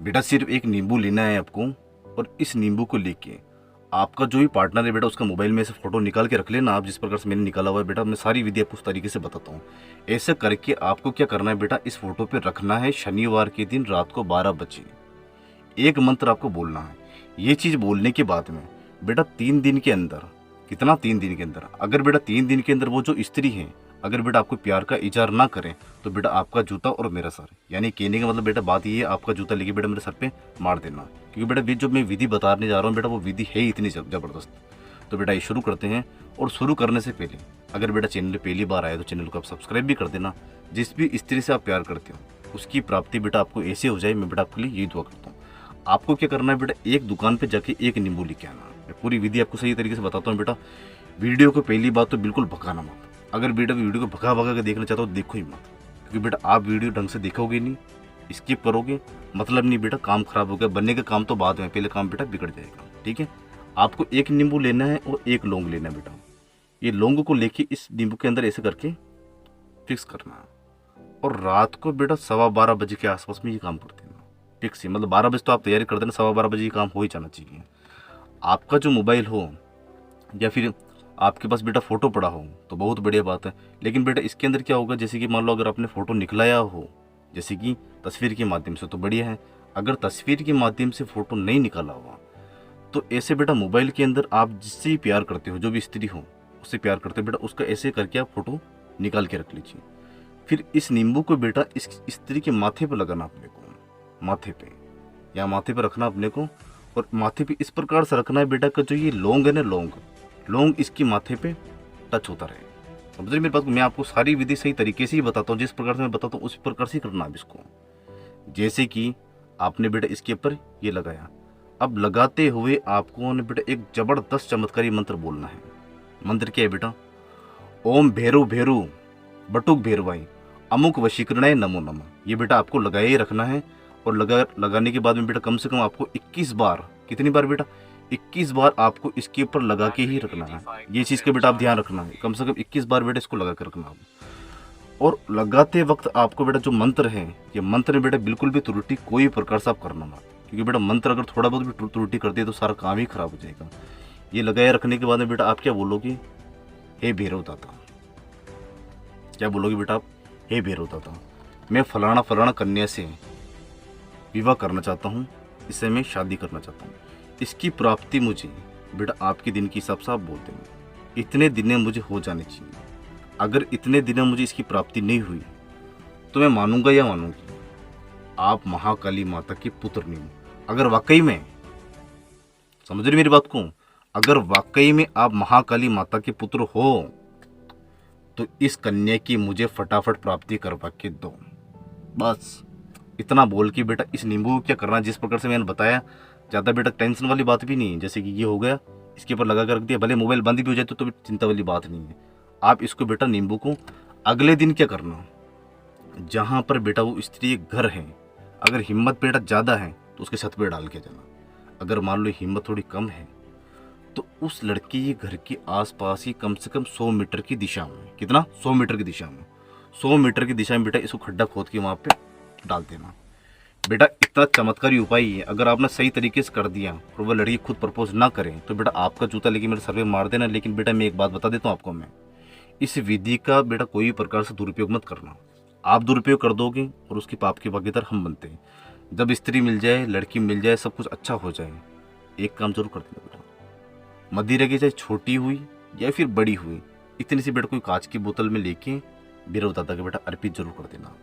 बेटा सिर्फ एक नींबू लेना है आपको, और इस नींबू को लेके आपका जो भी पार्टनर है बेटा उसका मोबाइल में से फोटो निकाल के रख लेना आप, जिस प्रकार से मैंने निकाला हुआ है बेटा। मैं सारी विधि आपको उस तरीके से बताता हूँ। ऐसे करके आपको क्या करना है बेटा, इस फोटो पे रखना है शनिवार के दिन रात को 12 बजे। एक मंत्र आपको बोलना है। ये चीज़ बोलने के बाद में बेटा 3 दिन के अंदर, कितना 3 दिन के अंदर, अगर बेटा 3 दिन के अंदर वो जो स्त्री है अगर बेटा आपको प्यार का इजहार ना करें तो बेटा आपका जूता और मेरा सर, यानी कहने का मतलब बेटा बात ये है, आपका जूता लेके बेटा मेरे सर पे मार देना। क्योंकि बेटा जो मैं विधि बताने जा रहा हूँ बेटा वो विधि है इतनी ज़बरदस्त। तो बेटा ये शुरू करते हैं। और शुरू करने से पहले अगर बेटा चैनल पे पहली बार आए तो चैनल को आप सब्सक्राइब भी कर देना। जिस भी स्त्री से आप प्यार करते हो उसकी प्राप्ति बेटा आपको ऐसे हो जाए, मैं बेटा आपके लिए यही दुआ करता हूँ। आपको क्या करना है बेटा, एक दुकान पे जाके एक नींबू लेके आना। मैं पूरी विधि आपको सही तरीके से बताता हूँ बेटा। वीडियो को पहली बात तो बिल्कुल भगाना मत। अगर बेटा वीडियो को भगा भगा के देखना चाहते हो तो देखो ही मत, क्योंकि बेटा आप वीडियो ढंग से देखोगे नहीं, स्किप करोगे, मतलब नहीं बेटा, काम खराब हो गया। बनने का काम तो बाद में, पहले काम बेटा बिगड़ जाएगा। ठीक है, आपको एक नींबू लेना है और एक लौंग लेना है बेटा। ये लौंग को लेके इस नींबू के अंदर ऐसे करके फिक्स करना है, और रात को बेटा 12:15 बजे के आसपास में ये काम कर देना। फिक्स ही मतलब 12 बजे तो आप तैयारी कर देना, 12:15 बजे ये काम हो ही जाना चाहिए। आपका जो मोबाइल हो या फिर आपके पास बेटा फ़ोटो पड़ा हो तो बहुत बढ़िया बात है। लेकिन बेटा इसके अंदर क्या होगा, जैसे कि मान लो अगर आपने फ़ोटो निकलाया हो जैसे कि तस्वीर के माध्यम से तो बढ़िया है। अगर तस्वीर के माध्यम से फ़ोटो नहीं निकाला हुआ तो ऐसे बेटा मोबाइल के अंदर आप जिससे भी प्यार करते हो, जो भी स्त्री हो उससे प्यार करते हो बेटा, उसका ऐसे करके आप फ़ोटो निकाल के रख लीजिए। फिर इस नींबू को बेटा इस स्त्री के माथे पर लगाना अपने को, माथे पे या माथे पर रखना अपने को, और माथे पे इस प्रकार से रखना है बेटा का जो ये लौंग है ना, लौंग इसकी माथे पे टच होता रहे। समझ रहे मेरी बात को? मैं आपको सारी विधि सही तरीके से ही बताता हूँ, जिस प्रकार से मैं बताता हूँ उसी प्रकार से करना है इसको। जैसे कि आपने बेटा इसके ऊपर ये लगाया, अब लगाते हुए आपको ने बेटा एक जबरदस्त चमत्कारी मंत्र बोलना है। मंत्र क्या है बेटा, ओम भैरू भैरू बटुक भैरवाई अमुक वशीकरणाय नमो नमः। ये बेटा आपको लगाए ही रखना है, और लगाने के बाद में बेटा कम से कम आपको 21 बार, कितनी बार बेटा, 21 बार आपको इसके ऊपर लगा के ही रखना है। ये चीज़ का बेटा आप ध्यान रखना है, कम से कम 21 बार बेटा इसको लगा के रखना है। और लगाते वक्त आपको बेटा जो मंत्र है, ये मंत्र में बेटा बिल्कुल भी त्रुटि कोई प्रकार से आप करना मत, क्योंकि बेटा मंत्र अगर थोड़ा बहुत भी त्रुटि कर दिए तो सारा काम ही खराब हो जाएगा। ये लगाए रखने के बाद में बेटा आप क्या बोलोगे, हे भैरव दाता। क्या बोलोगे बेटा आप, हे भैरव दाता, मैं फलाना फलाना कन्या से विवाह करना चाहता हूँ, इससे मैं शादी करना चाहता हूँ, इसकी प्राप्ति मुझे बेटा आपके दिन के हिसाब से आप बोल देंगे, इतने दिन में मुझे हो जाने चाहिए। अगर इतने दिन में मुझे इसकी प्राप्ति नहीं हुई तो मैं मानूंगा या मानूंगी आप महाकाली माता के पुत्र नहीं हो। अगर वाकई में, समझ रहे मेरी बात को, अगर वाकई में आप महाकाली माता के पुत्र हो तो इस कन्या की मुझे फटाफट प्राप्ति करवा के दो। बस इतना बोल के बेटा इस नींबू को क्या करना, जिस प्रकार से मैंने बताया, ज़्यादा बेटा टेंशन वाली बात भी नहीं है। जैसे कि ये हो गया, इसके ऊपर लगा कर रख दिया, भले मोबाइल बंद भी हो जाए तो भी चिंता वाली बात नहीं है। आप इसको बेटा नींबू को अगले दिन क्या करना, जहाँ पर बेटा वो स्त्री घर है, अगर हिम्मत बेटा ज़्यादा है तो उसके छत पर डाल के जाना। अगर मान लो हिम्मत थोड़ी कम है तो उस लड़के के घर के आसपास ही कम से कम 100 मीटर की दिशा में, कितना, 100 मीटर की दिशा में, 100 मीटर की दिशा में बेटा इसको खड्डा खोद के वहाँ पे डाल देना। बेटा इतना चमत्कारी उपाय है, अगर आपने सही तरीके से कर दिया और वो लड़की खुद प्रपोज ना करें तो बेटा आपका जूता लेके मेरे सर पे मार देना। लेकिन बेटा मैं एक बात बता देता हूँ आपको, मैं इस विधि का बेटा कोई प्रकार से दुरुपयोग मत करना। आप दुरुपयोग कर दोगे और उसकी पाप की भागीदार हम बनते हैं। जब स्त्री मिल जाए, लड़की मिल जाए, सब कुछ अच्छा हो जाए, एक काम जरूर कर देना बेटा, मदिरा की चाहे छोटी हुई या फिर बड़ी हुई, इतनी सी बेटा कोई कांच की बोतल में लेके भैरव दादा के बेटा अर्पित जरूर कर देना।